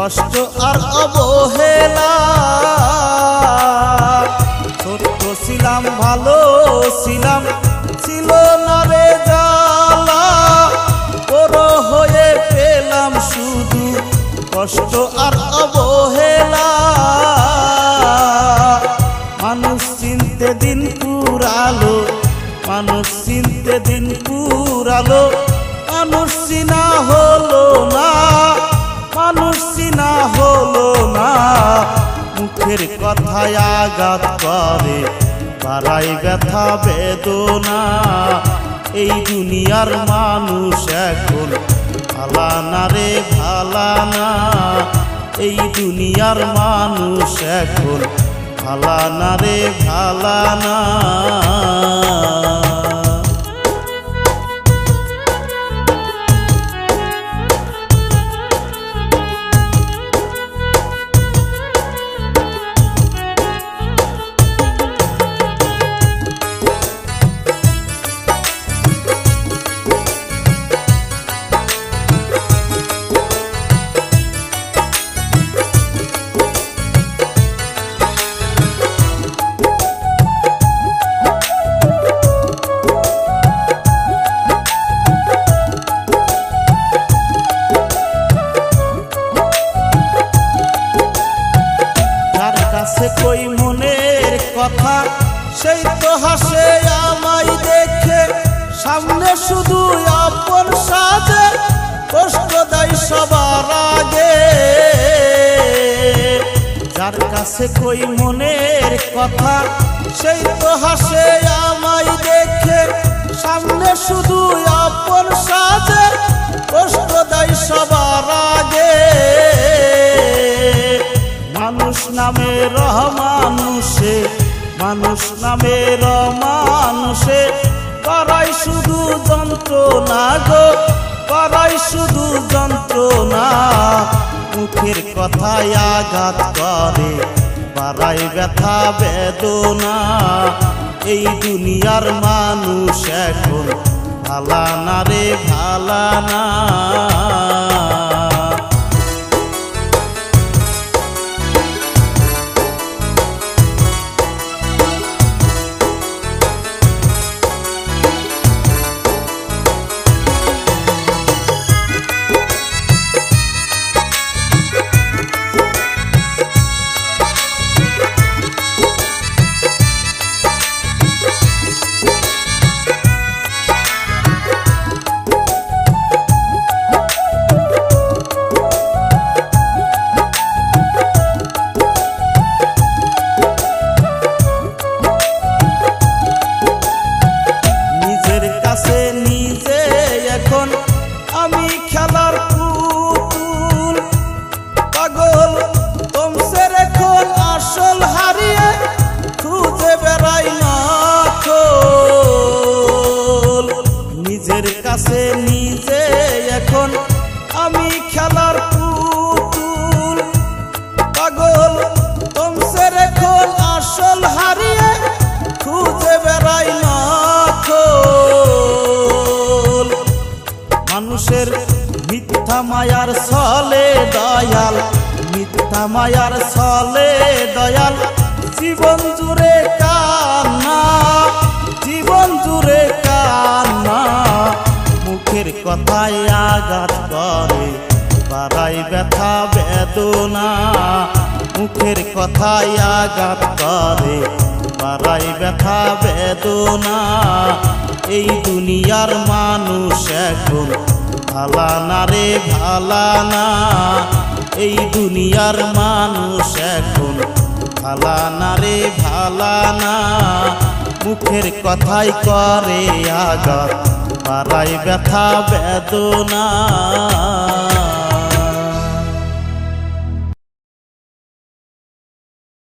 কষ্ট আর অবহেলা। ছোট্ট ছিলাম ভালো ছিলাম, ছিল না রে জ্বালা। বড় হয়ে পেলাম শুধু কষ্ট আর অবহেলা। মানুষ চিনতে দিন পুরালো, মানুষ চিনতে দিন পুরালো। মানুষ চিনা হলো না, মানুষ চিনা হলো না। মুখের কথায় আঘাত করে, বাড়াই ব্যথা বেদনা। এই দুনিয়ার মানুষ এখন ভালা না রে ভালা না। এই দুনিয়ার মানুষ এখন ভালা না রে ভালা না। কাছে কই মনের কথা, সেই তো হাসে আমায় দেখে। সামনে শুধু আপন সাজে, কষ্ট দেয় সবার আগে। যার কাছে কই মনের কথা, সেই তো হাসে আমায় দেখে। সামনে শুধু আপন সাজে, কষ্ট দেয় সবার আগে। মানুষ নামে রহমানুষে, মানুষ নামে রহমানুষে করাই শুধু যন্ত্রণা গো, করাই শুধু যন্ত্রণা। মুখের কথায় আঘাত করে, বাড়াই ব্যথা বেদনা। এই দুনিয়ার মানুষ এখন ভালা না রে ভালা না। নিজে এখন আমি খেলার পুতুল, পাগল তোমসের এখন আসল হারিয়ে খুঁজে বেড়াই না খোল। নিজের কাছে নিজে এখন আমি খেলার পুতুল, পাগল তোমসের এখন আসল হারিয়ে খুঁজে বেড়াই না খোল। মানুষের মিথ্যা মায়ার ছলে দয়াল, মিথ্যা মায়ার ছলে দয়াল। জীবন জুড়ে কান্না, জীবন জুড়ে কান্না। মুখের কথায় আঘাত করে, বাড়াই ব্যথা বেদনা। মুখের কথায় আঘাত করে, বাড়াই ব্যথা বেদনা। এই দুনিয়ার মানুষ এখন ভালা না রে ভালা না। এই দুনিয়ার মানুষ এখন ভালা না রে ভালা না। মুখের কথাই করে আঘাত, বাড়াই ব্যথা বেদনা।